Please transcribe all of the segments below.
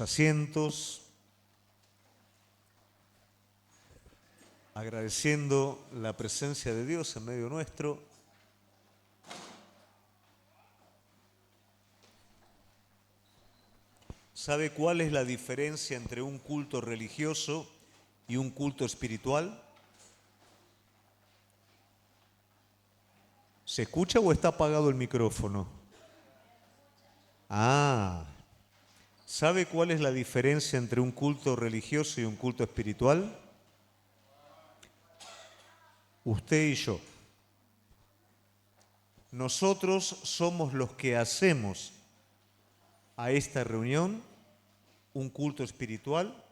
Asientos, agradeciendo la presencia de Dios en medio nuestro. ¿Sabe cuál es la diferencia entre un culto religioso y un culto espiritual? ¿Se escucha o está apagado el micrófono? ¿Sabe cuál es la diferencia entre un culto religioso y un culto espiritual? Usted y yo. Nosotros somos los que hacemos a esta reunión un culto espiritual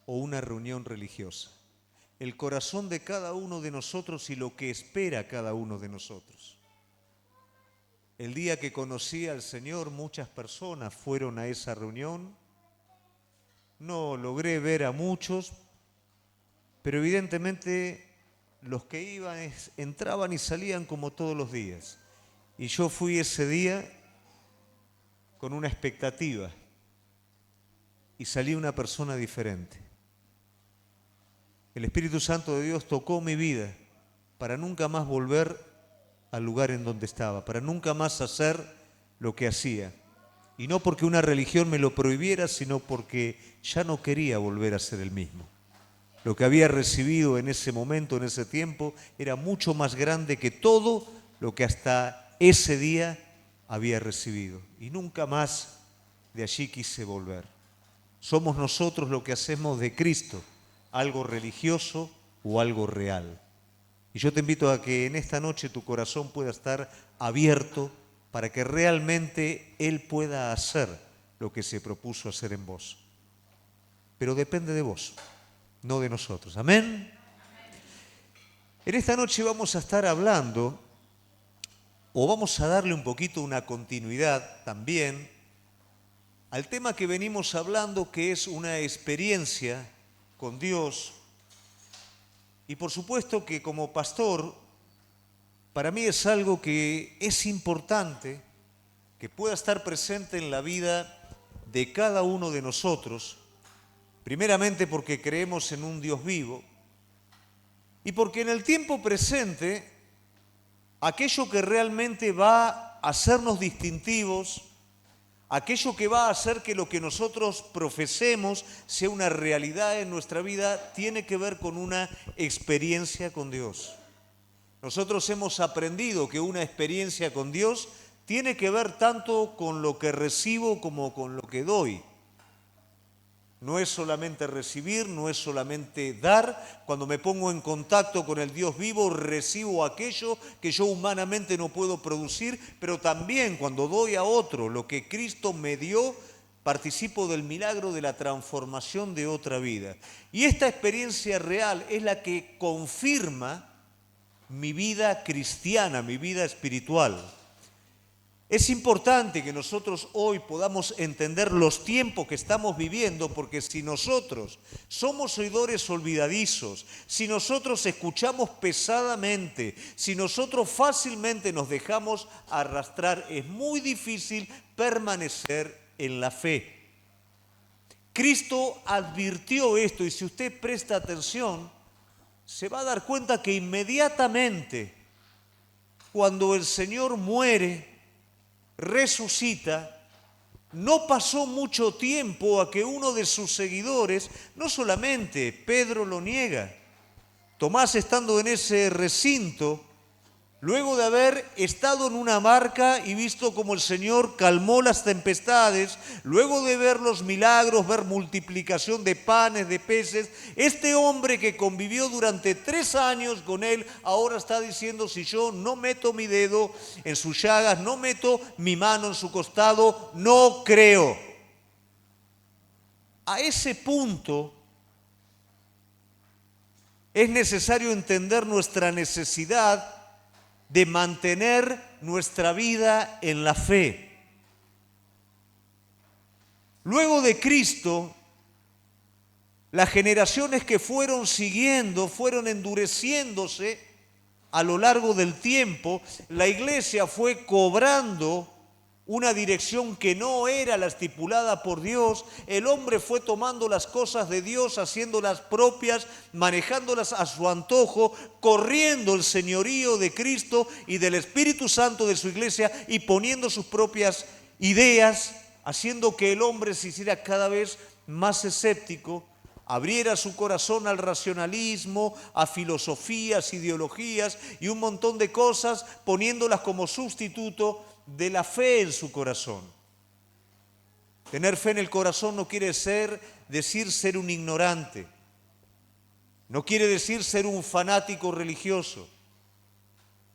o una reunión religiosa. El corazón de cada uno de nosotros y lo que espera cada uno de nosotros. El día que conocí al Señor, muchas personas fueron a esa reunión. No logré ver a muchos, pero evidentemente los que iban entraban y salían como todos los días. Y yo fui ese día con una expectativa y salí una persona diferente. El Espíritu Santo de Dios tocó mi vida para nunca más volver al lugar en donde estaba, para nunca más hacer lo que hacía. Y no porque una religión me lo prohibiera, sino porque ya no quería volver a ser el mismo. Lo que había recibido en ese momento, en ese tiempo, era mucho más grande que todo lo que hasta ese día había recibido. Y nunca más de allí quise volver. Somos nosotros lo que hacemos de Cristo, algo religioso o algo real. Y yo te invito a que en esta noche tu corazón pueda estar abierto para que realmente Él pueda hacer lo que se propuso hacer en vos. Pero depende de vos, no de nosotros. ¿Amén? En esta noche vamos a estar hablando, o vamos a darle un poquito una continuidad también, al tema que venimos hablando, que es una experiencia con Dios. Y por supuesto que como pastor, para mí es algo que es importante que pueda estar presente en la vida de cada uno de nosotros, primeramente porque creemos en un Dios vivo y porque en el tiempo presente, aquello que realmente va a hacernos distintivos, aquello que va a hacer que lo que nosotros profesemos sea una realidad en nuestra vida, tiene que ver con una experiencia con Dios. Nosotros hemos aprendido que una experiencia con Dios tiene que ver tanto con lo que recibo como con lo que doy. No es solamente recibir, no es solamente dar. Cuando me pongo en contacto con el Dios vivo, recibo aquello que yo humanamente no puedo producir, pero también cuando doy a otro lo que Cristo me dio, participo del milagro de la transformación de otra vida. Y esta experiencia real es la que confirma mi vida cristiana, mi vida espiritual. Es importante que nosotros hoy podamos entender los tiempos que estamos viviendo, porque si nosotros somos oidores olvidadizos, si nosotros escuchamos pesadamente, si nosotros fácilmente nos dejamos arrastrar, es muy difícil permanecer en la fe. Cristo advirtió esto y si usted presta atención, se va a dar cuenta que inmediatamente cuando el Señor muere, resucita, no pasó mucho tiempo a que uno de sus seguidores, no solamente Pedro lo niega, Tomás estando en ese recinto, luego de haber estado en una barca y visto cómo el Señor calmó las tempestades, luego de ver los milagros, ver multiplicación de panes, de peces, este hombre que convivió durante 3 años con él, ahora está diciendo, si yo no meto mi dedo en sus llagas, no meto mi mano en su costado, no creo. A ese punto es necesario entender nuestra necesidad de mantener nuestra vida en la fe. Luego de Cristo, las generaciones que fueron siguiendo, fueron endureciéndose a lo largo del tiempo. La iglesia fue cobrando una dirección que no era la estipulada por Dios, el hombre fue tomando las cosas de Dios, haciéndolas propias, manejándolas a su antojo, corriendo el señorío de Cristo y del Espíritu Santo de su iglesia y poniendo sus propias ideas, haciendo que el hombre se hiciera cada vez más escéptico, abriera su corazón al racionalismo, a filosofías, ideologías y un montón de cosas, poniéndolas como sustituto de la fe en su corazón. Tener fe en el corazón no quiere decir ser un ignorante, no quiere decir ser un fanático religioso,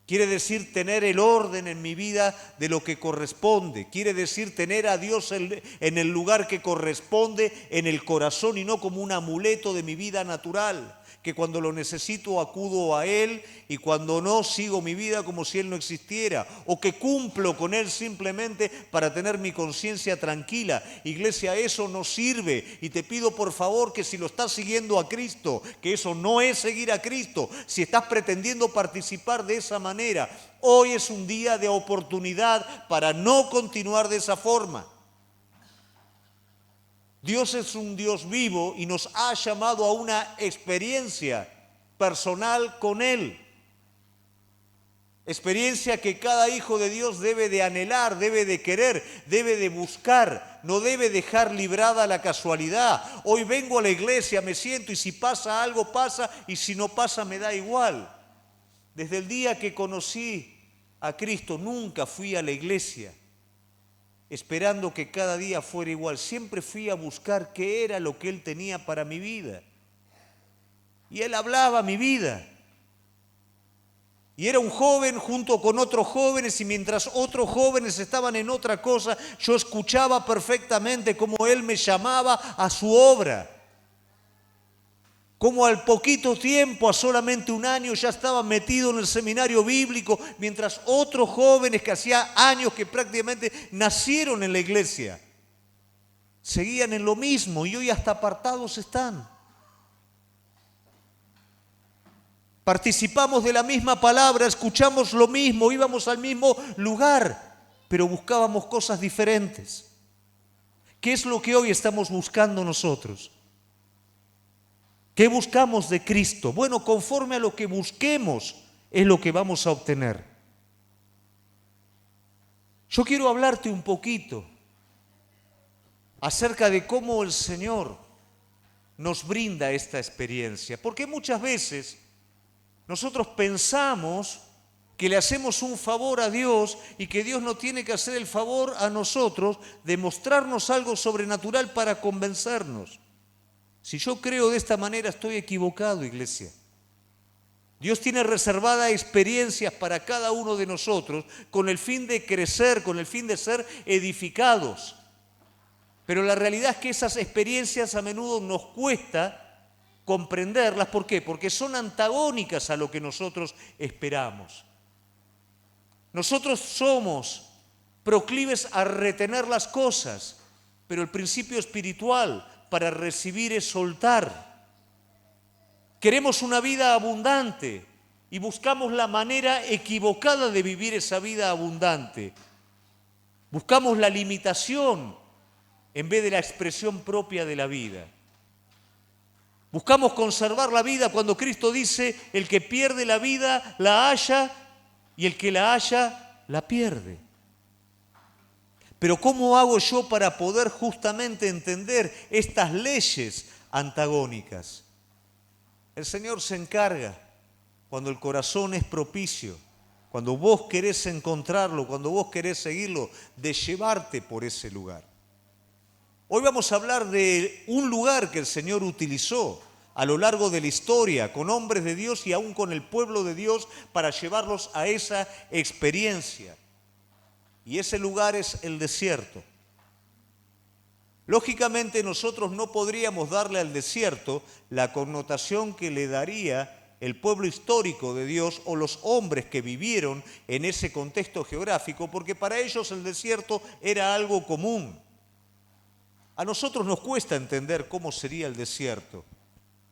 quiere decir tener el orden en mi vida de lo que corresponde, quiere decir tener a Dios en el lugar que corresponde en el corazón y no como un amuleto de mi vida natural, que cuando lo necesito acudo a Él y cuando no sigo mi vida como si Él no existiera, o que cumplo con Él simplemente para tener mi conciencia tranquila. Iglesia, eso no sirve y te pido por favor que si lo estás siguiendo a Cristo, que eso no es seguir a Cristo, si estás pretendiendo participar de esa manera, hoy es un día de oportunidad para no continuar de esa forma. Dios es un Dios vivo y nos ha llamado a una experiencia personal con Él. Experiencia que cada hijo de Dios debe de anhelar, debe de querer, debe de buscar, no debe dejar librada la casualidad. Hoy vengo a la iglesia, me siento y si pasa algo pasa y si no pasa me da igual. Desde el día que conocí a Cristo nunca fui a la iglesia esperando que cada día fuera igual. Siempre fui a buscar qué era lo que Él tenía para mi vida. Y Él hablaba mi vida. Y era un joven junto con otros jóvenes y mientras otros jóvenes estaban en otra cosa, yo escuchaba perfectamente cómo Él me llamaba a su obra. Como al poquito tiempo, a solamente un año, ya estaba metido en el seminario bíblico, mientras otros jóvenes que hacía años que prácticamente nacieron en la iglesia, seguían en lo mismo y hoy hasta apartados están. Participamos de la misma palabra, escuchamos lo mismo, íbamos al mismo lugar, pero buscábamos cosas diferentes. ¿Qué es lo que hoy estamos buscando nosotros? ¿Qué buscamos de Cristo? Bueno, conforme a lo que busquemos es lo que vamos a obtener. Yo quiero hablarte un poquito acerca de cómo el Señor nos brinda esta experiencia, porque muchas veces nosotros pensamos que le hacemos un favor a Dios y que Dios no tiene que hacer el favor a nosotros de mostrarnos algo sobrenatural para convencernos. Si yo creo de esta manera estoy equivocado, iglesia. Dios tiene reservadas experiencias para cada uno de nosotros con el fin de crecer, con el fin de ser edificados. Pero la realidad es que esas experiencias a menudo nos cuesta comprenderlas. ¿Por qué? Porque son antagónicas a lo que nosotros esperamos. Nosotros somos proclives a retener las cosas, pero el principio espiritual para recibir es soltar. Queremos una vida abundante y buscamos la manera equivocada de vivir esa vida abundante. Buscamos la limitación en vez de la expresión propia de la vida. Buscamos conservar la vida cuando Cristo dice, el que pierde la vida la halla y el que la halla la pierde. Pero ¿cómo hago yo para poder justamente entender estas leyes antagónicas? El Señor se encarga, cuando el corazón es propicio, cuando vos querés encontrarlo, cuando vos querés seguirlo, de llevarte por ese lugar. Hoy vamos a hablar de un lugar que el Señor utilizó a lo largo de la historia, con hombres de Dios y aún con el pueblo de Dios, para llevarlos a esa experiencia. Y ese lugar es el desierto. Lógicamente nosotros no podríamos darle al desierto la connotación que le daría el pueblo histórico de Dios o los hombres que vivieron en ese contexto geográfico, porque para ellos el desierto era algo común. A nosotros nos cuesta entender cómo sería el desierto,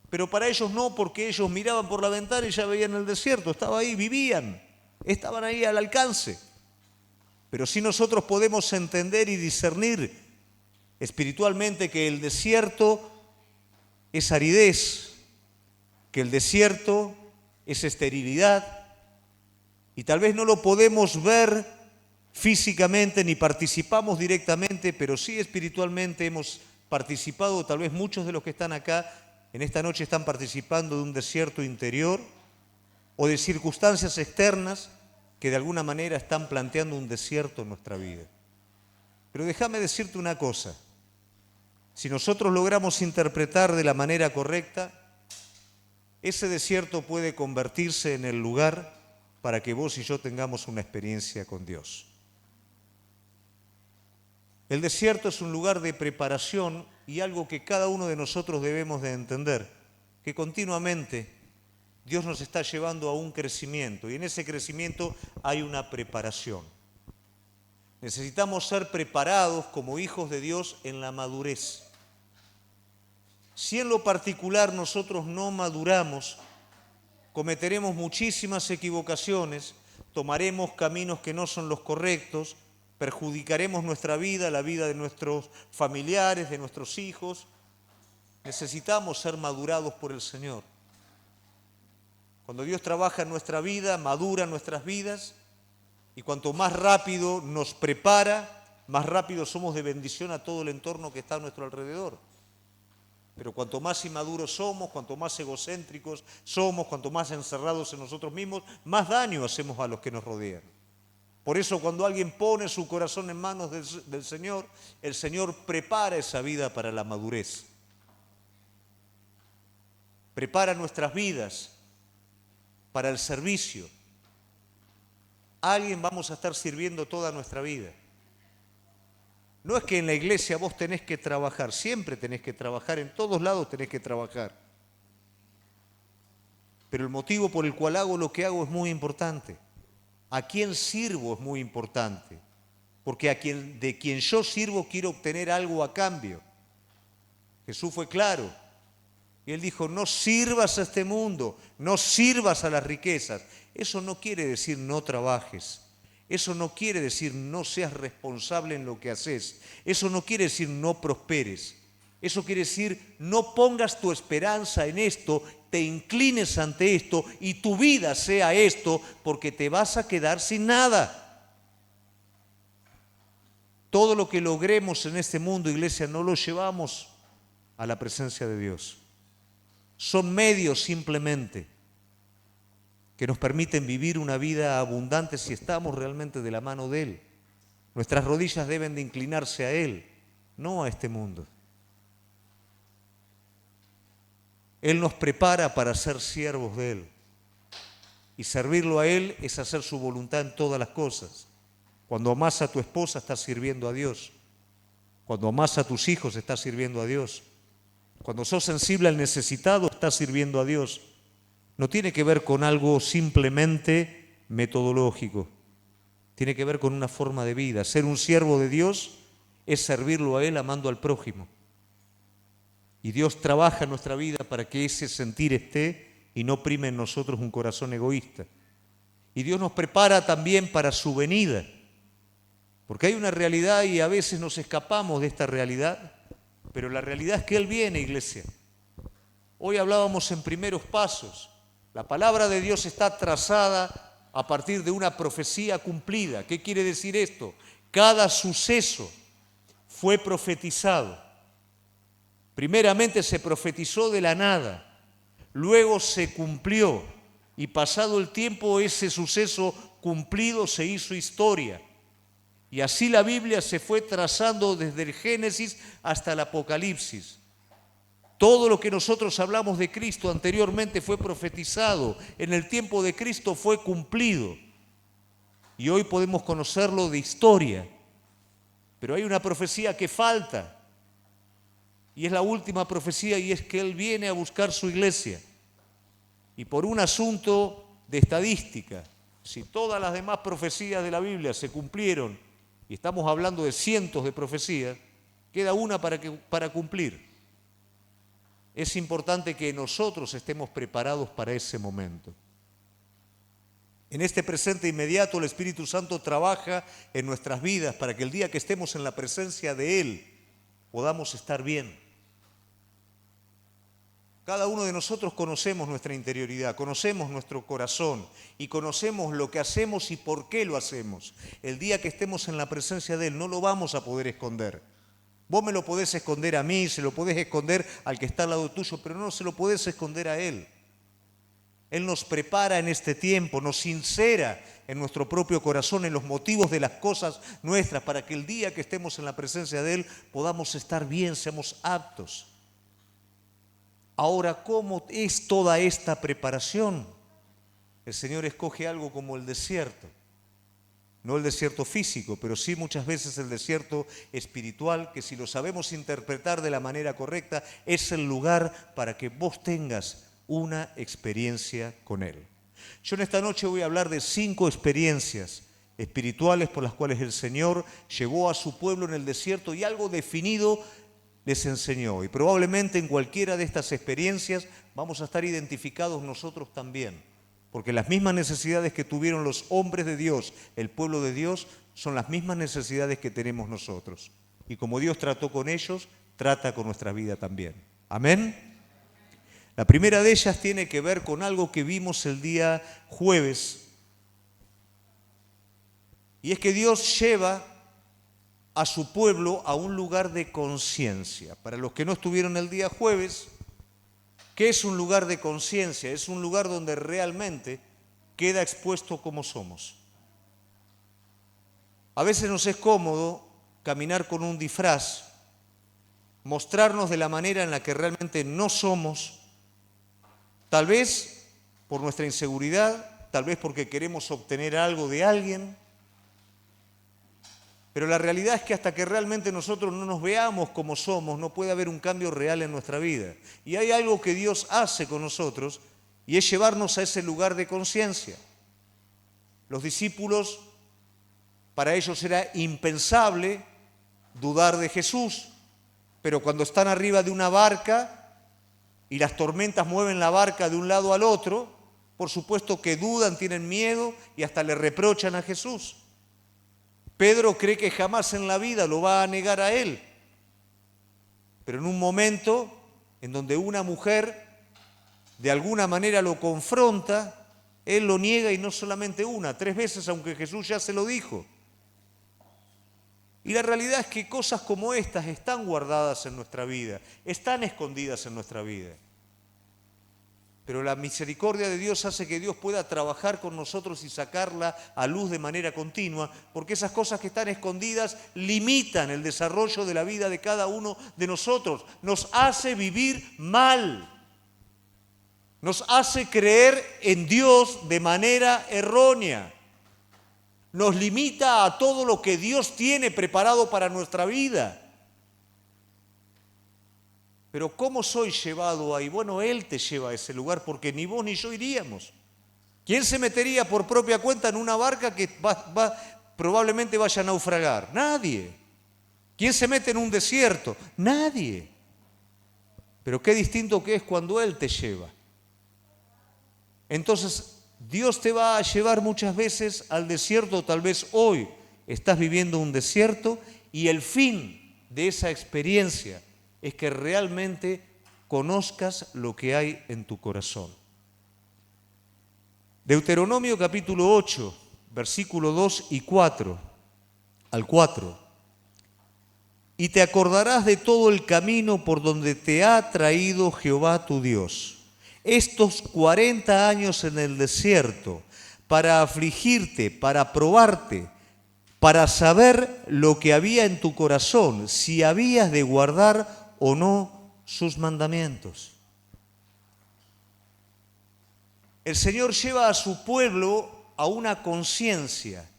pero para ellos no, porque ellos miraban por la ventana y ya veían el desierto, estaba ahí, vivían, estaban ahí al alcance. Pero sí nosotros podemos entender y discernir espiritualmente que el desierto es aridez, que el desierto es esterilidad, y tal vez no lo podemos ver físicamente ni participamos directamente, pero sí espiritualmente hemos participado. Tal vez muchos de los que están acá en esta noche están participando de un desierto interior o de circunstancias externas que de alguna manera están planteando un desierto en nuestra vida. Pero déjame decirte una cosa: si nosotros logramos interpretar de la manera correcta, ese desierto puede convertirse en el lugar para que vos y yo tengamos una experiencia con Dios. El desierto es un lugar de preparación y algo que cada uno de nosotros debemos de entender, que continuamente Dios nos está llevando a un crecimiento y en ese crecimiento hay una preparación. Necesitamos ser preparados como hijos de Dios en la madurez. Si en lo particular nosotros no maduramos, cometeremos muchísimas equivocaciones, tomaremos caminos que no son los correctos, perjudicaremos nuestra vida, la vida de nuestros familiares, de nuestros hijos. Necesitamos ser madurados por el Señor. Cuando Dios trabaja en nuestra vida, madura nuestras vidas, y cuanto más rápido nos prepara, más rápido somos de bendición a todo el entorno que está a nuestro alrededor. Pero cuanto más inmaduros somos, cuanto más egocéntricos somos, cuanto más encerrados en nosotros mismos, más daño hacemos a los que nos rodean. Por eso cuando alguien pone su corazón en manos del Señor, el Señor prepara esa vida para la madurez. Prepara nuestras vidas para el servicio. A alguien vamos a estar sirviendo toda nuestra vida. No es que en la iglesia vos tenés que trabajar, siempre tenés que trabajar, en todos lados tenés que trabajar. Pero el motivo por el cual hago lo que hago es muy importante. A quién sirvo es muy importante, porque de quien yo sirvo quiero obtener algo a cambio. Jesús fue claro, y Él dijo: no sirvas a este mundo, no sirvas a las riquezas. Eso no quiere decir no trabajes. Eso no quiere decir no seas responsable en lo que haces. Eso no quiere decir no prosperes. Eso quiere decir no pongas tu esperanza en esto, te inclines ante esto y tu vida sea esto, porque te vas a quedar sin nada. Todo lo que logremos en este mundo, iglesia, no lo llevamos a la presencia de Dios. Son medios simplemente que nos permiten vivir una vida abundante si estamos realmente de la mano de Él. Nuestras rodillas deben de inclinarse a Él, no a este mundo. Él nos prepara para ser siervos de Él. Y servirlo a Él es hacer su voluntad en todas las cosas. Cuando amás a tu esposa, estás sirviendo a Dios. Cuando amás a tus hijos, estás sirviendo a Dios. Cuando sos sensible al necesitado, estás sirviendo a Dios. No tiene que ver con algo simplemente metodológico. Tiene que ver con una forma de vida. Ser un siervo de Dios es servirlo a Él amando al prójimo. Y Dios trabaja en nuestra vida para que ese sentir esté y no prime en nosotros un corazón egoísta. Y Dios nos prepara también para su venida. Porque hay una realidad y a veces nos escapamos de esta realidad, pero la realidad es que Él viene, iglesia. Hoy hablábamos en primeros pasos. La palabra de Dios está trazada a partir de una profecía cumplida. ¿Qué quiere decir esto? Cada suceso fue profetizado. Primeramente se profetizó de la nada, luego se cumplió y pasado el tiempo ese suceso cumplido se hizo historia. Y así la Biblia se fue trazando desde el Génesis hasta el Apocalipsis. Todo lo que nosotros hablamos de Cristo anteriormente fue profetizado, en el tiempo de Cristo fue cumplido. Y hoy podemos conocerlo de historia. Pero hay una profecía que falta. Y es la última profecía, y es que Él viene a buscar su iglesia. Y por un asunto de estadística, si todas las demás profecías de la Biblia se cumplieron, y estamos hablando de cientos de profecías, queda una para cumplir. Es importante que nosotros estemos preparados para ese momento. En este presente inmediato el Espíritu Santo trabaja en nuestras vidas para que el día que estemos en la presencia de Él podamos estar bien. Cada uno de nosotros conocemos nuestra interioridad, conocemos nuestro corazón y conocemos lo que hacemos y por qué lo hacemos. El día que estemos en la presencia de Él no lo vamos a poder esconder. Vos me lo podés esconder a mí, se lo podés esconder al que está al lado tuyo, pero no se lo podés esconder a Él. Él nos prepara en este tiempo, nos sincera en nuestro propio corazón, en los motivos de las cosas nuestras, para que el día que estemos en la presencia de Él podamos estar bien, seamos aptos. Ahora, ¿cómo es toda esta preparación? El Señor escoge algo como el desierto. No el desierto físico, pero sí muchas veces el desierto espiritual, que si lo sabemos interpretar de la manera correcta, es el lugar para que vos tengas una experiencia con Él. Yo en esta noche voy a hablar de 5 experiencias espirituales por las cuales el Señor llevó a su pueblo en el desierto y algo definido les enseñó. Y probablemente en cualquiera de estas experiencias vamos a estar identificados nosotros también, porque las mismas necesidades que tuvieron los hombres de Dios, el pueblo de Dios, son las mismas necesidades que tenemos nosotros. Y como Dios trató con ellos, trata con nuestra vida también. ¿Amén? La primera de ellas tiene que ver con algo que vimos el día jueves. Y es que Dios lleva a su pueblo a un lugar de conciencia. Para los que no estuvieron el día jueves, ¿qué es un lugar de conciencia? Es un lugar donde realmente queda expuesto como somos. A veces nos es cómodo caminar con un disfraz, mostrarnos de la manera en la que realmente no somos, tal vez por nuestra inseguridad, tal vez porque queremos obtener algo de alguien, pero la realidad es que hasta que realmente nosotros no nos veamos como somos, no puede haber un cambio real en nuestra vida. Y hay algo que Dios hace con nosotros y es llevarnos a ese lugar de conciencia. Los discípulos, para ellos era impensable dudar de Jesús, pero cuando están arriba de una barca y las tormentas mueven la barca de un lado al otro, por supuesto que dudan, tienen miedo y hasta le reprochan a Jesús. Pedro cree que jamás en la vida lo va a negar a él, pero en un momento en donde una mujer de alguna manera lo confronta, él lo niega y no solamente una, 3 veces, aunque Jesús ya se lo dijo. Y la realidad es que cosas como estas están guardadas en nuestra vida, están escondidas en nuestra vida. Pero la misericordia de Dios hace que Dios pueda trabajar con nosotros y sacarla a luz de manera continua, porque esas cosas que están escondidas limitan el desarrollo de la vida de cada uno de nosotros. Nos hace vivir mal. Nos hace creer en Dios de manera errónea. Nos limita a todo lo que Dios tiene preparado para nuestra vida. Pero ¿cómo soy llevado ahí? Bueno, Él te lleva a ese lugar porque ni vos ni yo iríamos. ¿Quién se metería por propia cuenta en una barca que probablemente vaya a naufragar? Nadie. ¿Quién se mete en un desierto? Nadie. Pero qué distinto que es cuando Él te lleva. Entonces, Dios te va a llevar muchas veces al desierto, tal vez hoy estás viviendo un desierto y el fin de esa experiencia es que realmente conozcas lo que hay en tu corazón. Deuteronomio capítulo 8, versículo 2 y 4 al 4. Y te acordarás de todo el camino por donde te ha traído Jehová tu Dios, estos 40 años en el desierto, para afligirte, para probarte, para saber lo que había en tu corazón, si habías de guardar o no sus mandamientos. El Señor lleva a su pueblo a una conciencia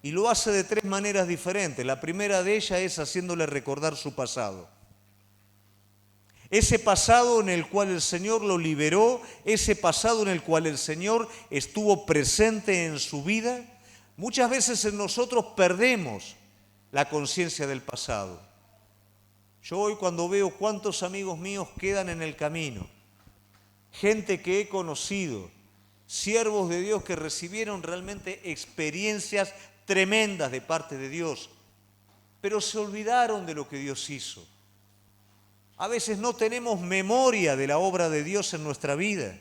y lo hace de 3 maneras diferentes. La primera de ellas es haciéndole recordar su pasado. Ese pasado en el cual el Señor lo liberó, ese pasado en el cual el Señor estuvo presente en su vida. Muchas veces en nosotros perdemos la conciencia del pasado. Yo hoy cuando veo cuántos amigos míos quedan en el camino, gente que he conocido, siervos de Dios que recibieron realmente experiencias tremendas de parte de Dios, pero se olvidaron de lo que Dios hizo. A veces no tenemos memoria de la obra de Dios en nuestra vida.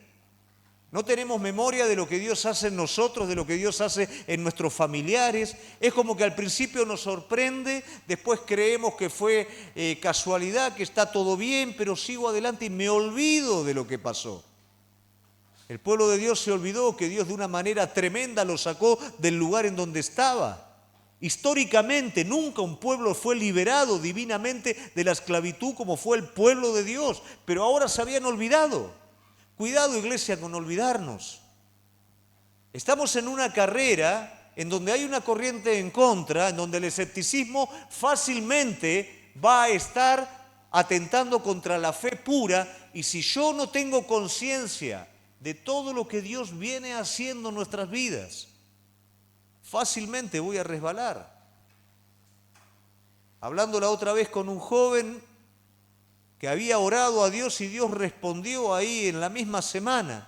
No tenemos memoria de lo que Dios hace en nosotros, de lo que Dios hace en nuestros familiares. Es como que al principio nos sorprende, después creemos que fue casualidad, que está todo bien, pero sigo adelante y me olvido de lo que pasó. El pueblo de Dios se olvidó que Dios de una manera tremenda lo sacó del lugar en donde estaba. Históricamente nunca un pueblo fue liberado divinamente de la esclavitud como fue el pueblo de Dios, pero ahora se habían olvidado. Cuidado, iglesia, con olvidarnos. Estamos en una carrera en donde hay una corriente en contra, en donde el escepticismo fácilmente va a estar atentando contra la fe pura, y si yo no tengo conciencia de todo lo que Dios viene haciendo en nuestras vidas, fácilmente voy a resbalar. Hablando la otra vez con un joven que había orado a Dios y Dios respondió ahí en la misma semana,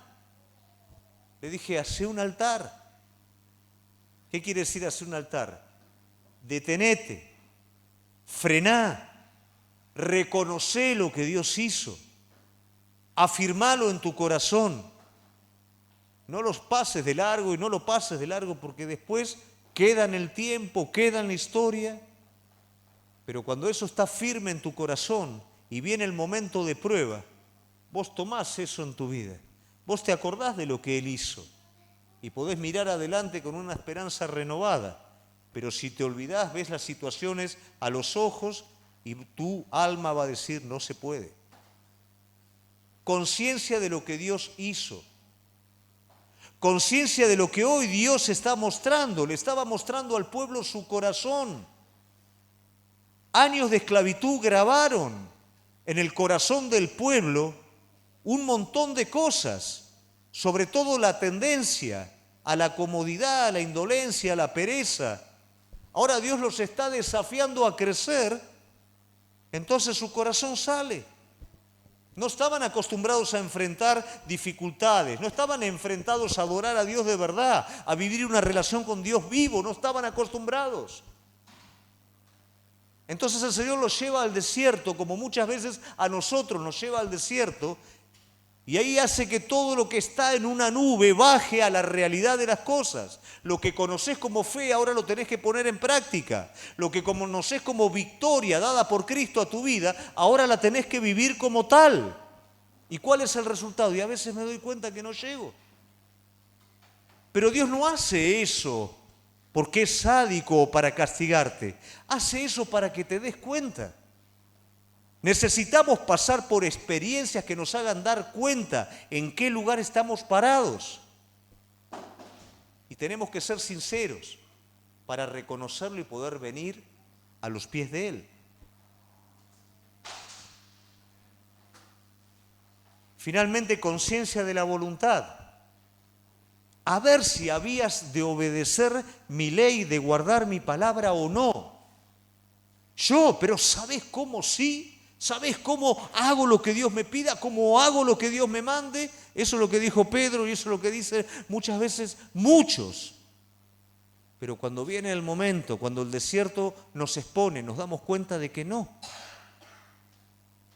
le dije, hacé un altar. ¿Qué quiere decir hacer un altar? Detenete, frená, reconoce lo que Dios hizo, afirmalo en tu corazón. No los pases de largo y no lo pases de largo, porque después queda en el tiempo, queda en la historia. Pero cuando eso está firme en tu corazón y viene el momento de prueba, vos tomás eso en tu vida. Vos te acordás de lo que Él hizo y podés mirar adelante con una esperanza renovada. Pero si te olvidás, ves las situaciones a los ojos y tu alma va a decir, no se puede. Conciencia de lo que Dios hizo. Conciencia de lo que hoy Dios está mostrando. Le estaba mostrando al pueblo su corazón. Años de esclavitud grabaron en el corazón del pueblo un montón de cosas, sobre todo la tendencia a la comodidad, a la indolencia, a la pereza. Ahora Dios los está desafiando a crecer, entonces su corazón sale. No estaban acostumbrados a enfrentar dificultades, no estaban enfrentados a adorar a Dios de verdad, a vivir una relación con Dios vivo, no estaban acostumbrados. Entonces el Señor los lleva al desierto, como muchas veces a nosotros nos lleva al desierto, y ahí hace que todo lo que está en una nube baje a la realidad de las cosas. Lo que conocés como fe ahora lo tenés que poner en práctica. Lo que conocés como victoria dada por Cristo a tu vida, ahora la tenés que vivir como tal. ¿Y cuál es el resultado? Y a veces me doy cuenta que no llego. Pero Dios no hace eso porque es sádico o para castigarte. Hace eso para que te des cuenta. Necesitamos pasar por experiencias que nos hagan dar cuenta en qué lugar estamos parados. Y tenemos que ser sinceros para reconocerlo y poder venir a los pies de Él. Finalmente, conciencia de la voluntad. A ver si habías de obedecer mi ley, de guardar mi palabra o no. Pero ¿sabés cómo sí? ¿Sabés cómo hago lo que Dios me pida? ¿Cómo hago lo que Dios me mande? Eso es lo que dijo Pedro y eso es lo que dicen muchas veces muchos. Pero cuando viene el momento, cuando el desierto nos expone, nos damos cuenta de que no.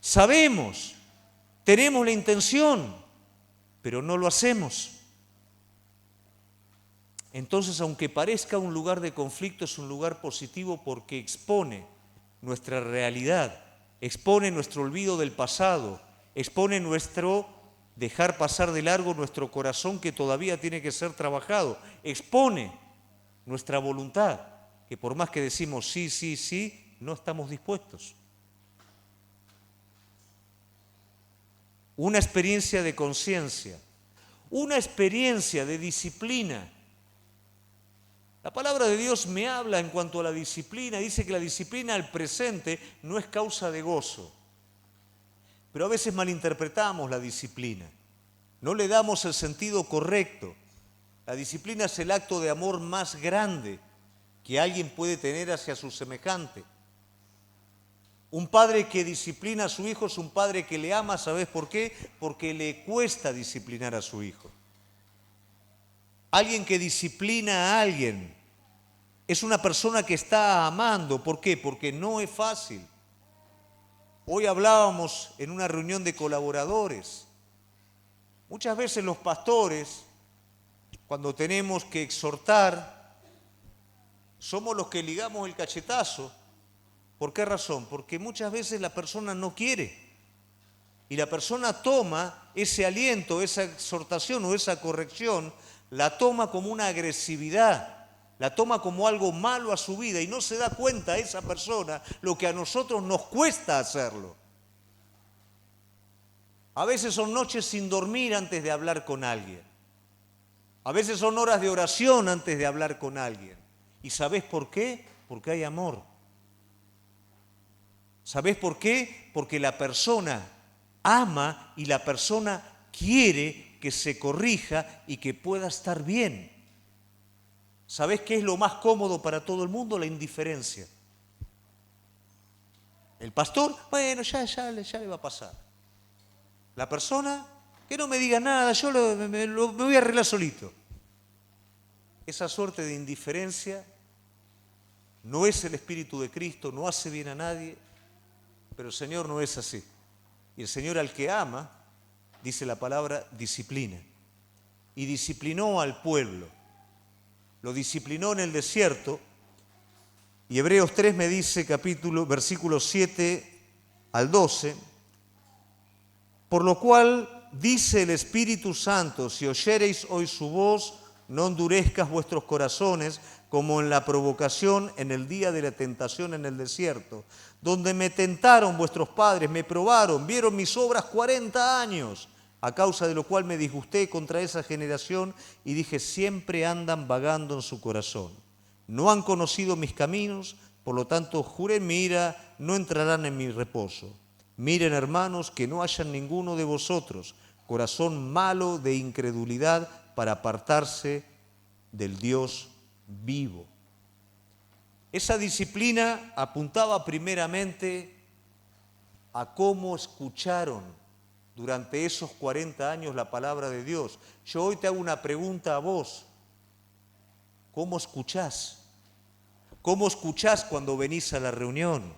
Sabemos, tenemos la intención, pero no lo hacemos. Entonces, aunque parezca un lugar de conflicto, es un lugar positivo porque expone nuestra realidad. Expone nuestro olvido del pasado, expone nuestro dejar pasar de largo nuestro corazón que todavía tiene que ser trabajado, expone nuestra voluntad, que por más que decimos sí, sí, sí, no estamos dispuestos. Una experiencia de conciencia, una experiencia de disciplina. La palabra de Dios me habla en cuanto a la disciplina, dice que la disciplina al presente no es causa de gozo. Pero a veces malinterpretamos la disciplina, no le damos el sentido correcto. La disciplina es el acto de amor más grande que alguien puede tener hacia su semejante. Un padre que disciplina a su hijo es un padre que le ama, ¿sabes por qué? Porque le cuesta disciplinar a su hijo. alguien que disciplina a alguien, es una persona que está amando. ¿Por qué? Porque no es fácil. Hoy hablábamos en una reunión de colaboradores. Muchas veces los pastores, cuando tenemos que exhortar, somos los que ligamos el cachetazo. ¿Por qué razón? Porque muchas veces la persona no quiere. Y la persona toma ese aliento, esa exhortación o esa corrección, la toma como una agresividad, la toma como algo malo a su vida y no se da cuenta esa persona lo que a nosotros nos cuesta hacerlo. A veces son noches sin dormir antes de hablar con alguien. A veces son horas de oración antes de hablar con alguien. ¿Y sabés por qué? Porque hay amor. ¿Sabés por qué? Porque la persona ama y la persona quiere que se corrija y que pueda estar bien. ¿Sabés qué es lo más cómodo para todo el mundo? La indiferencia. El pastor, bueno, ya le va a pasar. La persona, que no me diga nada, yo me voy a arreglar solito. Esa suerte de indiferencia no es el Espíritu de Cristo, no hace bien a nadie, pero el Señor no es así. Y el Señor al que ama, dice la palabra, disciplina. Y disciplinó al pueblo. Lo disciplinó en el desierto. Y Hebreos 3 me dice, versículos 7 al 12, por lo cual dice el Espíritu Santo, si oyereis hoy su voz, no endurezcas vuestros corazones como en la provocación en el día de la tentación en el desierto, donde me tentaron vuestros padres, me probaron, vieron mis obras 40 años, a causa de lo cual me disgusté contra esa generación y dije, siempre andan vagando en su corazón. No han conocido mis caminos, por lo tanto juré en mi ira, no entrarán en mi reposo. Miren, hermanos, que no hayan ninguno de vosotros corazón malo de incredulidad para apartarse del Dios vivo. Esa disciplina apuntaba primeramente a cómo escucharon durante esos 40 años la palabra de Dios. Yo hoy te hago una pregunta a vos. ¿Cómo escuchás? ¿Cómo escuchás cuando venís a la reunión?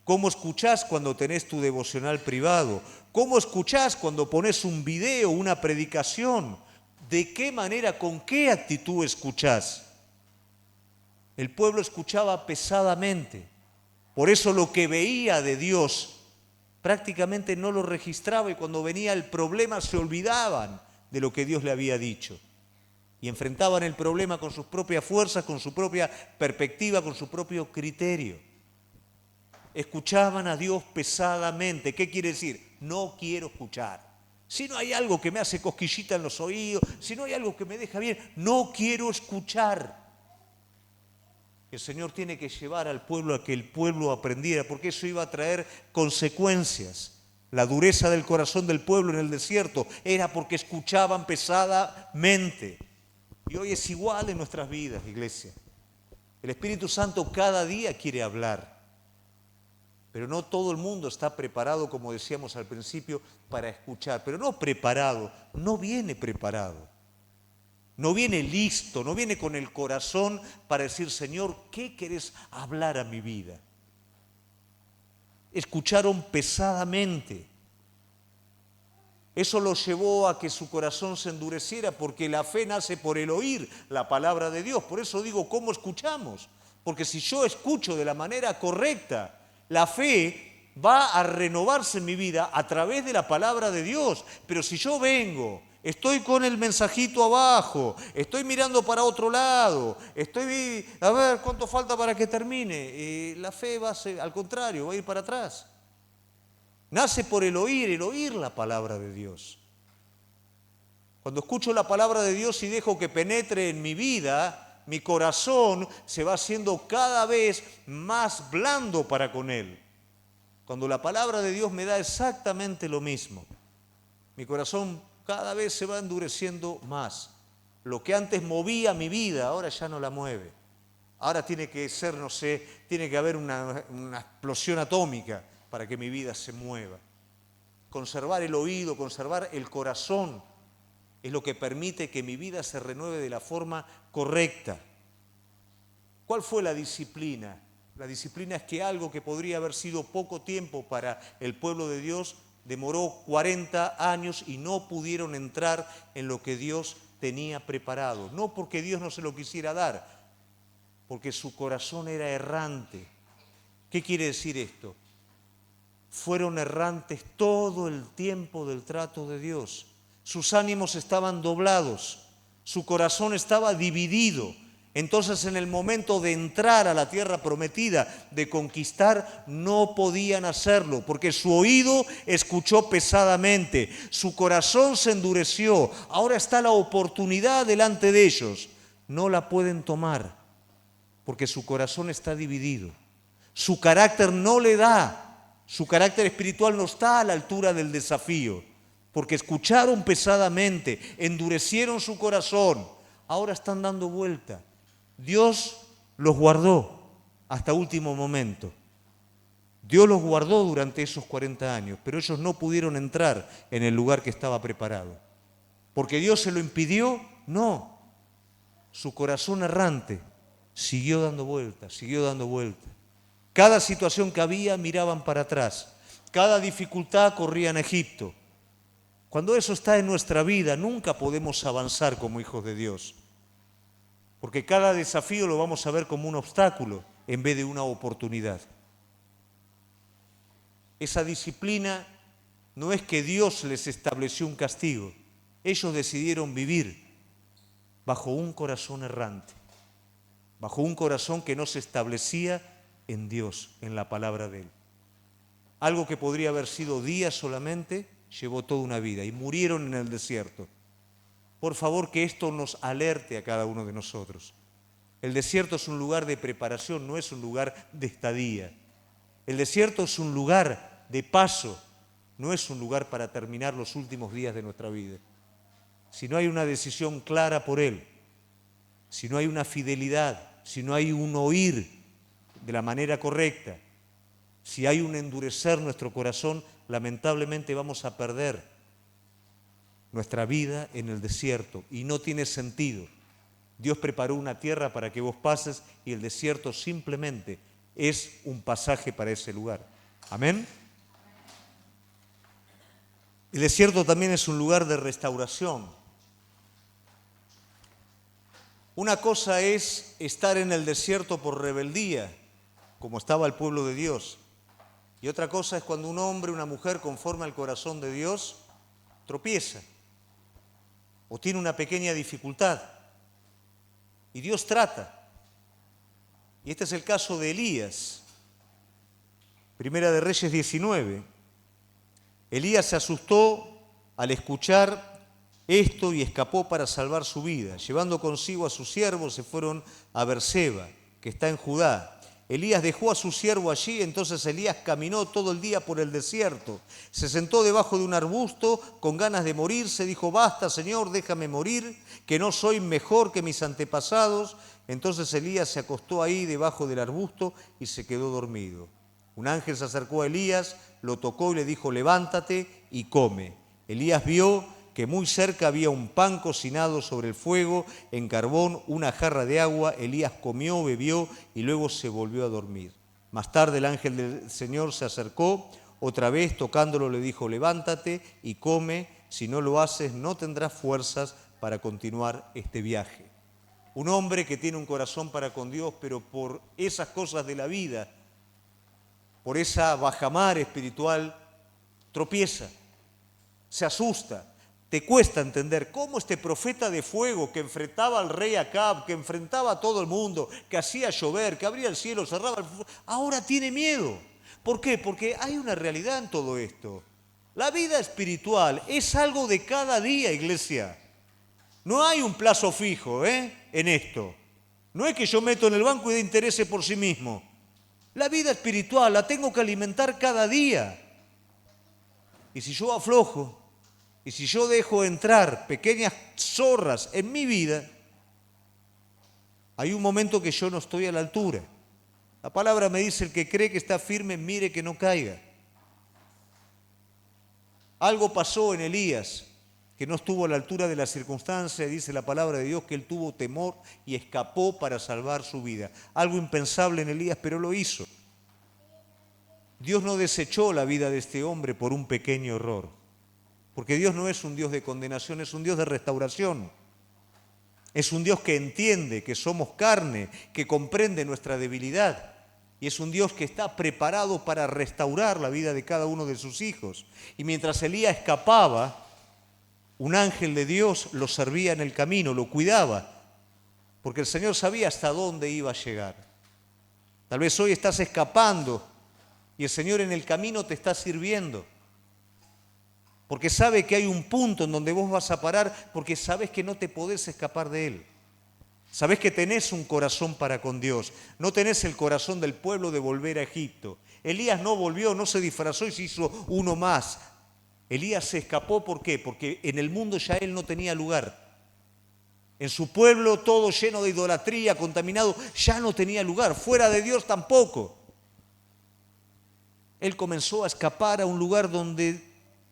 ¿Cómo escuchás cuando tenés tu devocional privado? ¿Cómo escuchás cuando pones un video, una predicación? ¿De qué manera, con qué actitud escuchás? El pueblo escuchaba pesadamente. Por eso lo que veía de Dios prácticamente no lo registraba y cuando venía el problema se olvidaban de lo que Dios le había dicho. Y enfrentaban el problema con sus propias fuerzas, con su propia perspectiva, con su propio criterio. Escuchaban a Dios pesadamente. ¿Qué quiere decir? No quiero escuchar. Si no hay algo que me hace cosquillita en los oídos, si no hay algo que me deja bien, no quiero escuchar. El Señor tiene que llevar al pueblo a que el pueblo aprendiera, porque eso iba a traer consecuencias. La dureza del corazón del pueblo en el desierto era porque escuchaban pesadamente. Y hoy es igual en nuestras vidas, iglesia. El Espíritu Santo cada día quiere hablar. Pero no todo el mundo está preparado, como decíamos al principio, para escuchar. Pero no preparado, no viene preparado. No viene listo, no viene con el corazón para decir, Señor, ¿qué querés hablar a mi vida? Escucharon pesadamente. Eso los llevó a que su corazón se endureciera, porque la fe nace por el oír la palabra de Dios. Por eso digo, ¿cómo escuchamos? Porque si yo escucho de la manera correcta, la fe va a renovarse en mi vida a través de la palabra de Dios. Pero si yo vengo, estoy con el mensajito abajo, estoy mirando para otro lado, estoy, a ver, ¿cuánto falta para que termine? La fe va a ser, al contrario, va a ir para atrás. Nace por el oír la palabra de Dios. Cuando escucho la palabra de Dios y dejo que penetre en mi vida, mi corazón se va haciendo cada vez más blando para con Él. Cuando la palabra de Dios me da exactamente lo mismo, mi corazón cada vez se va endureciendo más. Lo que antes movía mi vida, ahora ya no la mueve. Ahora tiene que ser, no sé, tiene que haber una explosión atómica para que mi vida se mueva. Conservar el oído, conservar el corazón es lo que permite que mi vida se renueve de la forma correcta. ¿Cuál fue la disciplina? La disciplina es que algo que podría haber sido poco tiempo para el pueblo de Dios, demoró 40 años y no pudieron entrar en lo que Dios tenía preparado. No porque Dios no se lo quisiera dar, porque su corazón era errante. ¿Qué quiere decir esto? Fueron errantes todo el tiempo del trato de Dios. Sus ánimos estaban doblados, su corazón estaba dividido. Entonces, en el momento de entrar a la tierra prometida, de conquistar, no podían hacerlo, porque su oído escuchó pesadamente, su corazón se endureció. Ahora está la oportunidad delante de ellos. No la pueden tomar, porque su corazón está dividido. Su carácter no le da, su carácter espiritual no está a la altura del desafío, porque escucharon pesadamente, endurecieron su corazón. Ahora están dando vuelta. Dios los guardó hasta último momento. Dios los guardó durante esos 40 años, pero ellos no pudieron entrar en el lugar que estaba preparado. ¿Porque Dios se lo impidió? No. Su corazón errante siguió dando vueltas, siguió dando vueltas. Cada situación que había miraban para atrás. Cada dificultad corrían a Egipto. Cuando eso está en nuestra vida, nunca podemos avanzar como hijos de Dios. Porque cada desafío lo vamos a ver como un obstáculo en vez de una oportunidad. Esa disciplina no es que Dios les estableció un castigo. Ellos decidieron vivir bajo un corazón errante, bajo un corazón que no se establecía en Dios, en la palabra de Él. Algo que podría haber sido días solamente, llevó toda una vida y murieron en el desierto. Por favor, que esto nos alerte a cada uno de nosotros. El desierto es un lugar de preparación, no es un lugar de estadía. El desierto es un lugar de paso, no es un lugar para terminar los últimos días de nuestra vida. Si no hay una decisión clara por Él, si no hay una fidelidad, si no hay un oír de la manera correcta, si hay un endurecer nuestro corazón, lamentablemente vamos a perder nuestra vida en el desierto y no tiene sentido. Dios preparó una tierra para que vos pases y el desierto simplemente es un pasaje para ese lugar. Amén. El desierto también es un lugar de restauración. Una cosa es estar en el desierto por rebeldía, como estaba el pueblo de Dios. Y otra cosa es cuando un hombre, una mujer conforme al corazón de Dios, tropieza o tiene una pequeña dificultad. Y Dios trata. Y este es el caso de Elías. Primera de Reyes 19. Elías se asustó al escuchar esto y escapó para salvar su vida. Llevando consigo a sus siervos se fueron a Berseba, que está en Judá. Elías dejó a su siervo allí, entonces Elías caminó todo el día por el desierto. Se sentó debajo de un arbusto con ganas de morirse. Dijo: basta, Señor, déjame morir, que no soy mejor que mis antepasados. Entonces Elías se acostó ahí debajo del arbusto y se quedó dormido. Un ángel se acercó a Elías, lo tocó y le dijo: levántate y come. Elías vio que muy cerca había un pan cocinado sobre el fuego, en carbón, una jarra de agua. Elías comió, bebió y luego se volvió a dormir. Más tarde el ángel del Señor se acercó, otra vez tocándolo le dijo: levántate y come, si no lo haces no tendrás fuerzas para continuar este viaje. Un hombre que tiene un corazón para con Dios, pero por esas cosas de la vida, por esa bajamar espiritual, tropieza, se asusta. Te cuesta entender cómo este profeta de fuego que enfrentaba al rey Acab, que enfrentaba a todo el mundo, que hacía llover, que abría el cielo, cerraba el fuego, ahora tiene miedo. ¿Por qué? Porque hay una realidad en todo esto. La vida espiritual es algo de cada día, iglesia. No hay un plazo fijo en esto. No es que yo meto en el banco y dé interés por sí mismo. La vida espiritual la tengo que alimentar cada día. Y si yo aflojo, y si yo dejo entrar pequeñas zorras en mi vida, hay un momento que yo no estoy a la altura. La palabra me dice: el que cree que está firme, mire que no caiga. Algo pasó en Elías que no estuvo a la altura de la circunstancia, dice la palabra de Dios que él tuvo temor y escapó para salvar su vida. Algo impensable en Elías, pero lo hizo. Dios no desechó la vida de este hombre por un pequeño error, porque Dios no es un Dios de condenación, es un Dios de restauración. Es un Dios que entiende que somos carne, que comprende nuestra debilidad. Y es un Dios que está preparado para restaurar la vida de cada uno de sus hijos. Y mientras Elías escapaba, un ángel de Dios lo servía en el camino, lo cuidaba, porque el Señor sabía hasta dónde iba a llegar. Tal vez hoy estás escapando y el Señor en el camino te está sirviendo, porque sabe que hay un punto en donde vos vas a parar, porque sabes que no te podés escapar de Él. Sabés que tenés un corazón para con Dios, no tenés el corazón del pueblo de volver a Egipto. Elías no volvió, no se disfrazó y se hizo uno más. Elías se escapó, ¿por qué? Porque en el mundo ya él no tenía lugar. En su pueblo todo lleno de idolatría, contaminado, ya no tenía lugar. Fuera de Dios tampoco. Él comenzó a escapar a un lugar donde,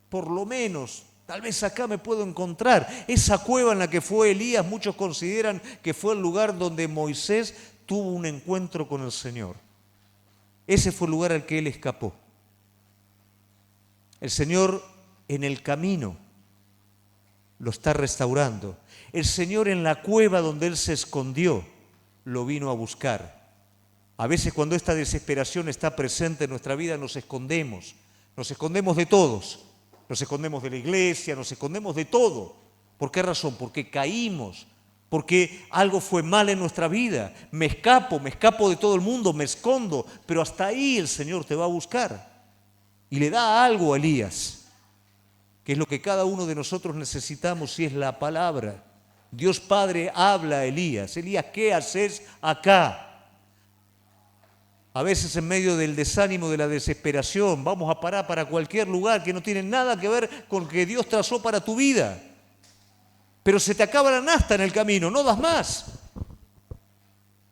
por lo menos, tal vez acá me puedo encontrar. Esa cueva en la que fue Elías, muchos consideran que fue el lugar donde Moisés tuvo un encuentro con el Señor. Ese fue el lugar al que él escapó. El Señor en el camino lo está restaurando. El Señor en la cueva donde él se escondió lo vino a buscar. A veces cuando esta desesperación está presente en nuestra vida nos escondemos de todos, nos escondemos de la iglesia, nos escondemos de todo. ¿Por qué razón? Porque caímos, porque algo fue mal en nuestra vida. Me escapo de todo el mundo, me escondo, pero hasta ahí el Señor te va a buscar. Y le da algo a Elías, que es lo que cada uno de nosotros necesitamos, y es la palabra. Dios Padre habla a Elías. Elías, ¿qué haces acá? A veces en medio del desánimo, de la desesperación, vamos a parar para cualquier lugar que no tiene nada que ver con lo que Dios trazó para tu vida. Pero se te acaba la nafta en el camino, no das más.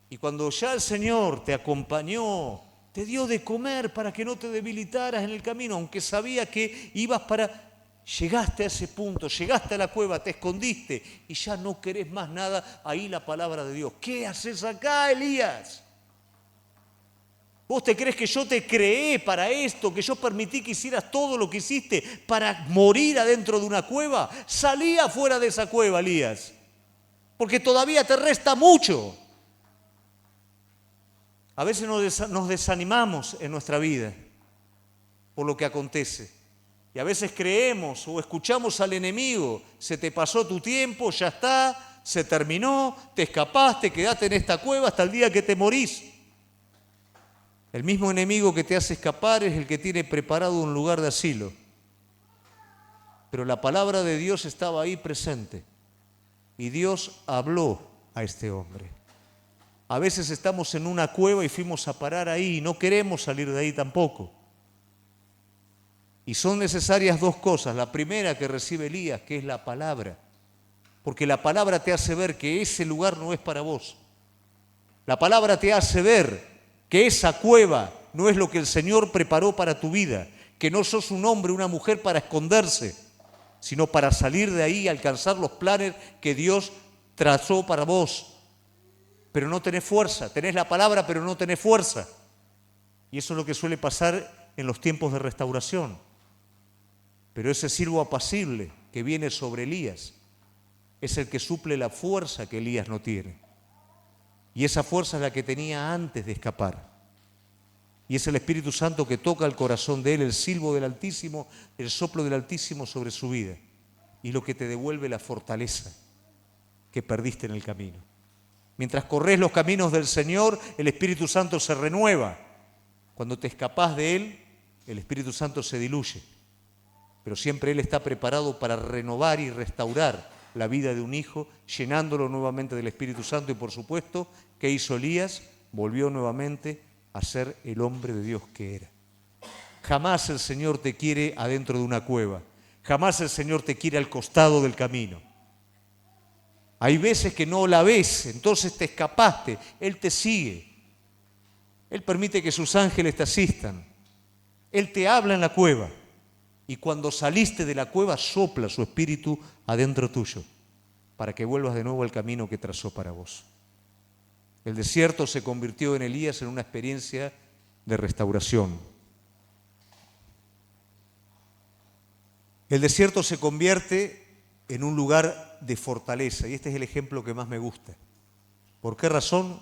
Y cuando ya el Señor te acompañó, te dio de comer para que no te debilitaras en el camino, aunque sabía que ibas para... Llegaste a ese punto, llegaste a la cueva, te escondiste y ya no querés más nada. Ahí la palabra de Dios. ¿Qué haces acá, Elías? ¿Vos te crees que yo te creé para esto, que yo permití que hicieras todo lo que hiciste para morir adentro de una cueva? Salí afuera de esa cueva, Elías, porque todavía te resta mucho. A veces nos desanimamos en nuestra vida por lo que acontece. Y a veces creemos o escuchamos al enemigo, se te pasó tu tiempo, ya está, se terminó, te escapaste, quedaste en esta cueva hasta el día que te morís. El mismo enemigo que te hace escapar es el que tiene preparado un lugar de asilo. Pero la palabra de Dios estaba ahí presente y Dios habló a este hombre. A veces estamos en una cueva y fuimos a parar ahí y no queremos salir de ahí tampoco. Y son necesarias dos cosas. La primera que recibe Elías, que es la palabra. Porque la palabra te hace ver que ese lugar no es para vos. La palabra te hace ver que esa cueva no es lo que el Señor preparó para tu vida. Que no sos un hombre, una mujer para esconderse, sino para salir de ahí y alcanzar los planes que Dios trazó para vos. Pero no tenés fuerza. Tenés la palabra, pero no tenés fuerza. Y eso es lo que suele pasar en los tiempos de restauración. Pero ese siervo apacible que viene sobre Elías es el que suple la fuerza que Elías no tiene. Y esa fuerza es la que tenía antes de escapar. Y es el Espíritu Santo que toca el corazón de él, el silbo del Altísimo, el soplo del Altísimo sobre su vida. Y lo que te devuelve la fortaleza que perdiste en el camino. Mientras corres los caminos del Señor, el Espíritu Santo se renueva. Cuando te escapás de él, el Espíritu Santo se diluye. Pero siempre Él está preparado para renovar y restaurar la vida de un hijo, llenándolo nuevamente del Espíritu Santo. Y por supuesto, ¿qué hizo Elías? Volvió nuevamente a ser el hombre de Dios que era. Jamás el Señor te quiere adentro de una cueva. Jamás el Señor te quiere al costado del camino. Hay veces que no la ves, entonces te escapaste. Él te sigue. Él permite que sus ángeles te asistan. Él te habla en la cueva. Y cuando saliste de la cueva, sopla su espíritu adentro tuyo, para que vuelvas de nuevo al camino que trazó para vos. El desierto se convirtió en Elías en una experiencia de restauración. El desierto se convierte en un lugar de fortaleza, y este es el ejemplo que más me gusta. ¿Por qué razón?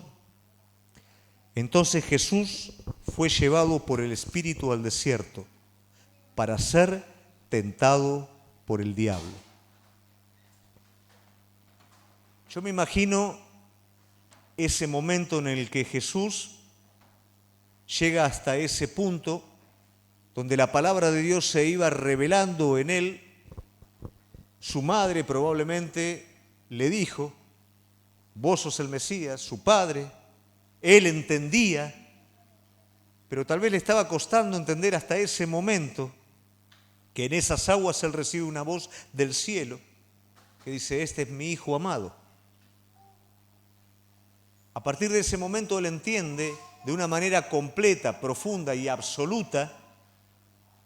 Entonces Jesús fue llevado por el Espíritu al desierto para ser tentado por el diablo. Yo me imagino ese momento en el que Jesús llega hasta ese punto donde la palabra de Dios se iba revelando en él. Su madre probablemente le dijo: vos sos el Mesías. Su padre, él entendía, pero tal vez le estaba costando entender hasta ese momento que en esas aguas él recibe una voz del cielo que dice: este es mi Hijo amado. A partir de ese momento él entiende de una manera completa, profunda y absoluta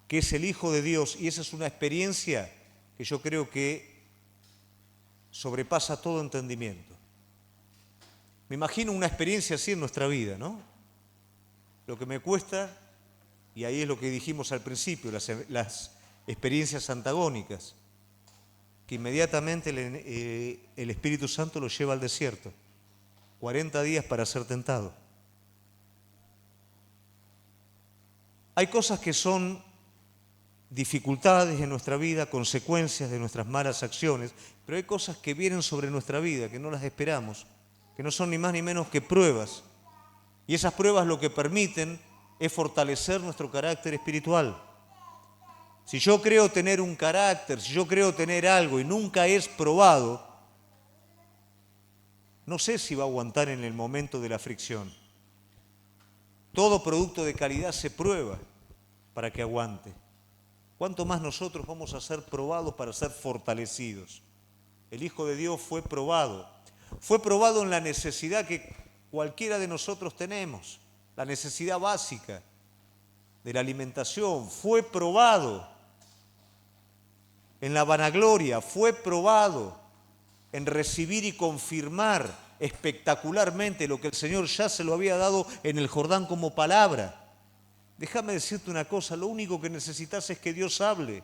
que es el Hijo de Dios, y esa es una experiencia que yo creo que sobrepasa todo entendimiento. Me imagino una experiencia así en nuestra vida, ¿no? Lo que me cuesta, y ahí es lo que dijimos al principio, las experiencias antagónicas, que inmediatamente el Espíritu Santo lo lleva al desierto, 40 días para ser tentado. Hay cosas que son dificultades en nuestra vida, consecuencias de nuestras malas acciones, pero hay cosas que vienen sobre nuestra vida, que no las esperamos, que no son ni más ni menos que pruebas. Y esas pruebas lo que permiten es fortalecer nuestro carácter espiritual. Si yo creo tener un carácter, si yo creo tener algo y nunca es probado, no sé si va a aguantar en el momento de la fricción. Todo producto de calidad se prueba para que aguante. ¿Cuánto más nosotros vamos a ser probados para ser fortalecidos? El Hijo de Dios fue probado en la necesidad que cualquiera de nosotros tenemos, la necesidad básica de la alimentación. Fue probado en la vanagloria, fue probado en recibir y confirmar espectacularmente lo que el Señor ya se lo había dado en el Jordán como palabra. Déjame decirte una cosa, lo único que necesitas es que Dios hable.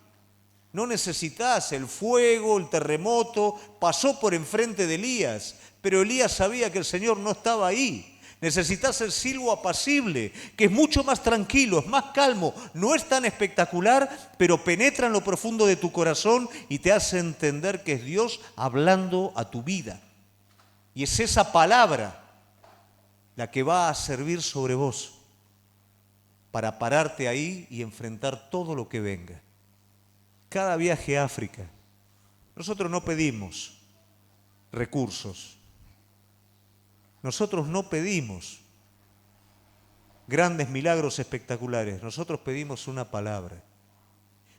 No necesitas el fuego, el terremoto, pasó por enfrente de Elías, pero Elías sabía que el Señor no estaba ahí. Necesitas el silbo apacible, que es mucho más tranquilo, es más calmo, no es tan espectacular, pero penetra en lo profundo de tu corazón y te hace entender que es Dios hablando a tu vida. Y es esa palabra la que va a servir sobre vos para pararte ahí y enfrentar todo lo que venga. Cada viaje a África, nosotros no pedimos recursos, nosotros no pedimos grandes milagros espectaculares, nosotros pedimos una palabra.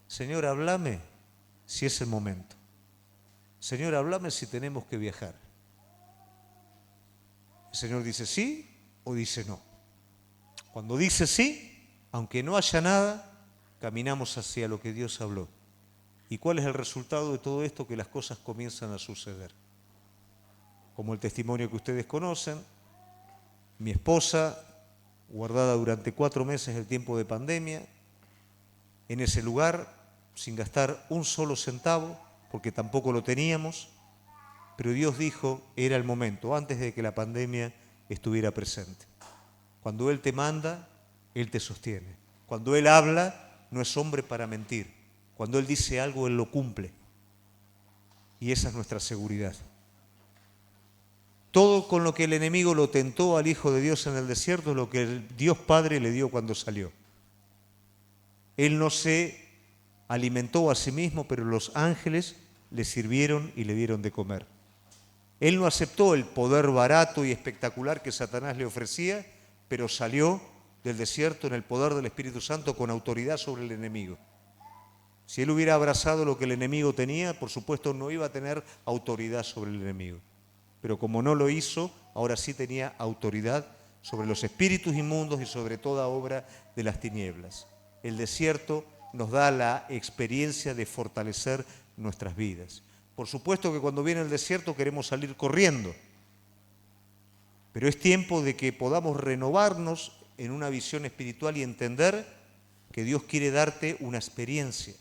Señor, háblame si es el momento. Señor, háblame si tenemos que viajar. El Señor dice sí o dice no. Cuando dice sí, aunque no haya nada, caminamos hacia lo que Dios habló. ¿Y cuál es el resultado de todo esto? Que las cosas comienzan a suceder. Como el testimonio que ustedes conocen, mi esposa, guardada durante 4 meses el tiempo de pandemia, en ese lugar, sin gastar un solo centavo, porque tampoco lo teníamos, pero Dios dijo, era el momento, antes de que la pandemia estuviera presente. Cuando Él te manda, Él te sostiene. Cuando Él habla, no es hombre para mentir. Cuando Él dice algo, Él lo cumple. Y esa es nuestra seguridad. Todo con lo que el enemigo lo tentó al Hijo de Dios en el desierto es lo que el Dios Padre le dio cuando salió. Él no se alimentó a sí mismo, pero los ángeles le sirvieron y le dieron de comer. Él no aceptó el poder barato y espectacular que Satanás le ofrecía, pero salió del desierto en el poder del Espíritu Santo con autoridad sobre el enemigo. Si él hubiera abrazado lo que el enemigo tenía, por supuesto no iba a tener autoridad sobre el enemigo. Pero como no lo hizo, ahora sí tenía autoridad sobre los espíritus inmundos y sobre toda obra de las tinieblas. El desierto nos da la experiencia de fortalecer nuestras vidas. Por supuesto que cuando viene el desierto queremos salir corriendo, pero es tiempo de que podamos renovarnos en una visión espiritual y entender que Dios quiere darte una experiencia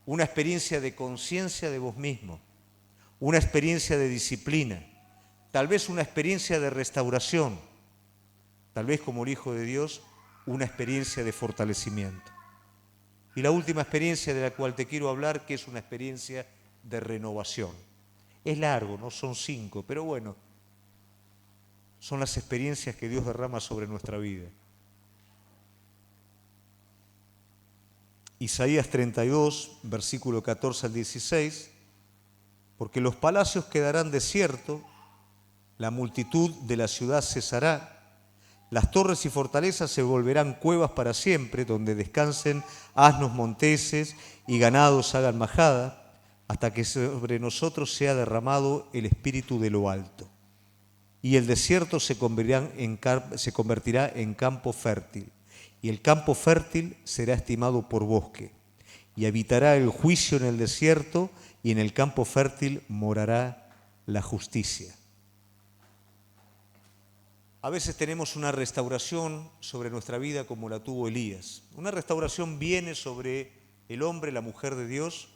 de conciencia de vos mismo, una experiencia de disciplina, tal vez una experiencia de restauración, tal vez como el Hijo de Dios, una experiencia de fortalecimiento. Y la última experiencia de la cual te quiero hablar, que es una experiencia de renovación. Es largo, no son 5, pero bueno, son las experiencias que Dios derrama sobre nuestra vida. Isaías 32, versículo 14 al 16, porque los palacios quedarán desiertos, la multitud de la ciudad cesará, las torres y fortalezas se volverán cuevas para siempre, donde descansen asnos monteses y ganados hagan majada, hasta que sobre nosotros sea derramado el espíritu de lo alto. Y el desierto se convertirá en campo fértil, y el campo fértil será estimado por bosque, y habitará el juicio en el desierto, y en el campo fértil morará la justicia. A veces tenemos una restauración sobre nuestra vida como la tuvo Elías. Una restauración viene sobre el hombre, la mujer de Dios,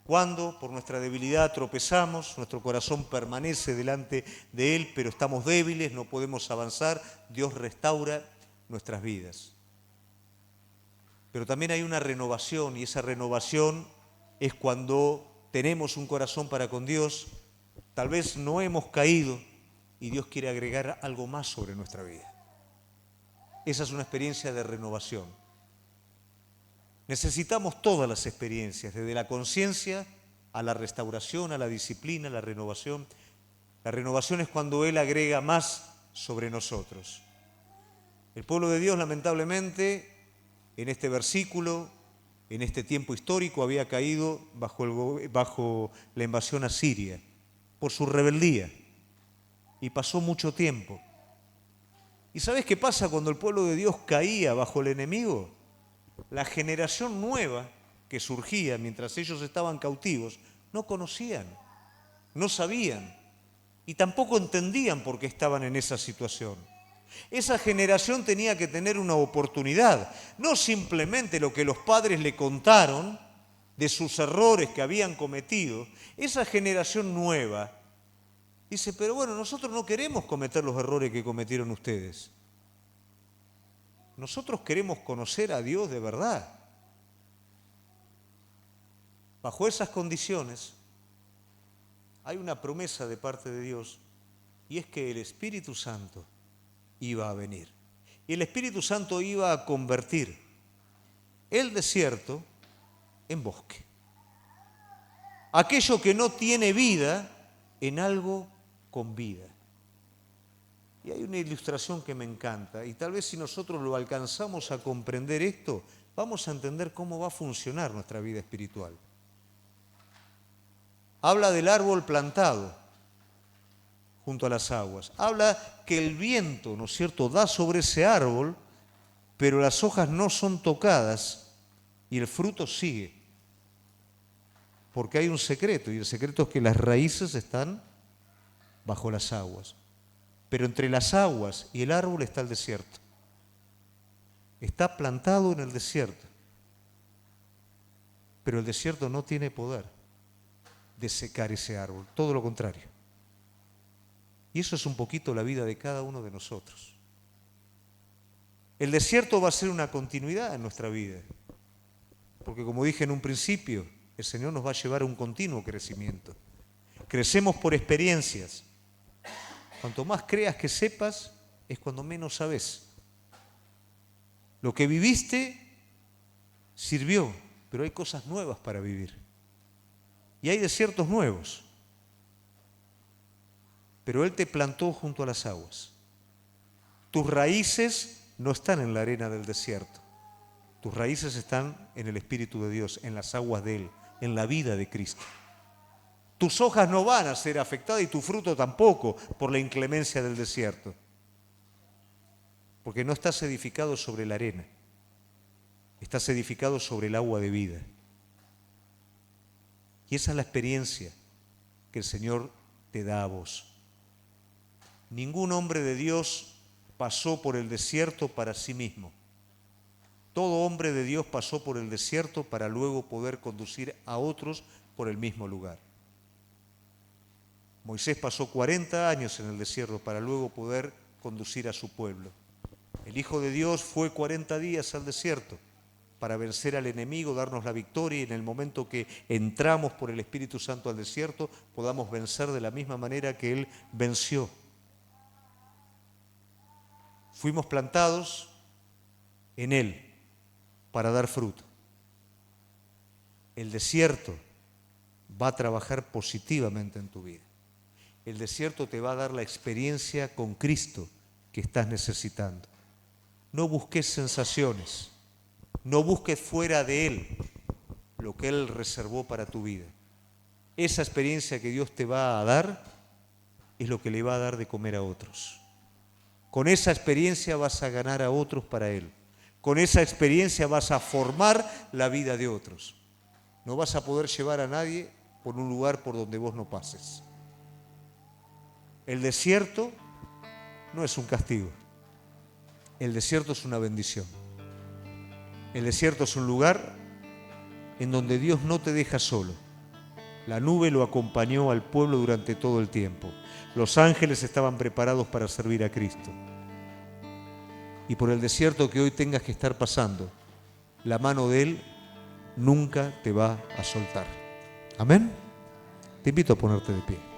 cuando por nuestra debilidad tropezamos, nuestro corazón permanece delante de Él, pero estamos débiles, no podemos avanzar, Dios restaura nuestras vidas. Pero también hay una renovación, y esa renovación es cuando tenemos un corazón para con Dios, tal vez no hemos caído y Dios quiere agregar algo más sobre nuestra vida. Esa es una experiencia de renovación. Necesitamos todas las experiencias, desde la conciencia a la restauración, a la disciplina, a la renovación. La renovación es cuando Él agrega más sobre nosotros. El pueblo de Dios, lamentablemente, en este versículo, en este tiempo histórico, había caído bajo la invasión asiria por su rebeldía. Y pasó mucho tiempo. ¿Y sabes qué pasa cuando el pueblo de Dios caía bajo el enemigo? La generación nueva que surgía mientras ellos estaban cautivos no conocían, no sabían y tampoco entendían por qué estaban en esa situación. Esa generación tenía que tener una oportunidad, no simplemente lo que los padres le contaron de sus errores que habían cometido. Esa generación nueva dice, pero bueno, nosotros no queremos cometer los errores que cometieron ustedes. Nosotros queremos conocer a Dios de verdad. Bajo esas condiciones hay una promesa de parte de Dios, y es que el Espíritu Santo iba a venir. Y el Espíritu Santo iba a convertir el desierto en bosque. Aquello que no tiene vida en algo con vida. Y hay una ilustración que me encanta, y tal vez si nosotros lo alcanzamos a comprender esto, vamos a entender cómo va a funcionar nuestra vida espiritual. Habla del árbol plantado junto a las aguas. Habla que el viento, ¿no es cierto?, da sobre ese árbol, pero las hojas no son tocadas y el fruto sigue. Porque hay un secreto, y el secreto es que las raíces están bajo las aguas. Pero entre las aguas y el árbol está el desierto. Está plantado en el desierto. Pero el desierto no tiene poder de secar ese árbol, todo lo contrario. Y eso es un poquito la vida de cada uno de nosotros. El desierto va a ser una continuidad en nuestra vida, porque como dije en un principio, el Señor nos va a llevar a un continuo crecimiento. Crecemos por experiencias. Cuanto más creas que sepas, es cuando menos sabes. Lo que viviste sirvió, pero hay cosas nuevas para vivir. Y hay desiertos nuevos. Pero Él te plantó junto a las aguas. Tus raíces no están en la arena del desierto. Tus raíces están en el Espíritu de Dios, en las aguas de Él, en la vida de Cristo. Tus hojas no van a ser afectadas y tu fruto tampoco por la inclemencia del desierto. Porque no estás edificado sobre la arena. Estás edificado sobre el agua de vida. Y esa es la experiencia que el Señor te da a vos. Ningún hombre de Dios pasó por el desierto para sí mismo. Todo hombre de Dios pasó por el desierto para luego poder conducir a otros por el mismo lugar. Moisés pasó 40 años en el desierto para luego poder conducir a su pueblo. El Hijo de Dios fue 40 días al desierto para vencer al enemigo, darnos la victoria y en el momento que entramos por el Espíritu Santo al desierto podamos vencer de la misma manera que Él venció. Fuimos plantados en Él para dar fruto. El desierto va a trabajar positivamente en tu vida. El desierto te va a dar la experiencia con Cristo que estás necesitando. No busques sensaciones, no busques fuera de Él lo que Él reservó para tu vida. Esa experiencia que Dios te va a dar es lo que le va a dar de comer a otros. Con esa experiencia vas a ganar a otros para Él. Con esa experiencia vas a formar la vida de otros. No vas a poder llevar a nadie por un lugar por donde vos no pases. El desierto no es un castigo. El desierto es una bendición. El desierto es un lugar en donde Dios no te deja solo. La nube lo acompañó al pueblo durante todo el tiempo. Los ángeles estaban preparados para servir a Cristo. Y por el desierto que hoy tengas que estar pasando, la mano de Él nunca te va a soltar. Amén. Te invito a ponerte de pie.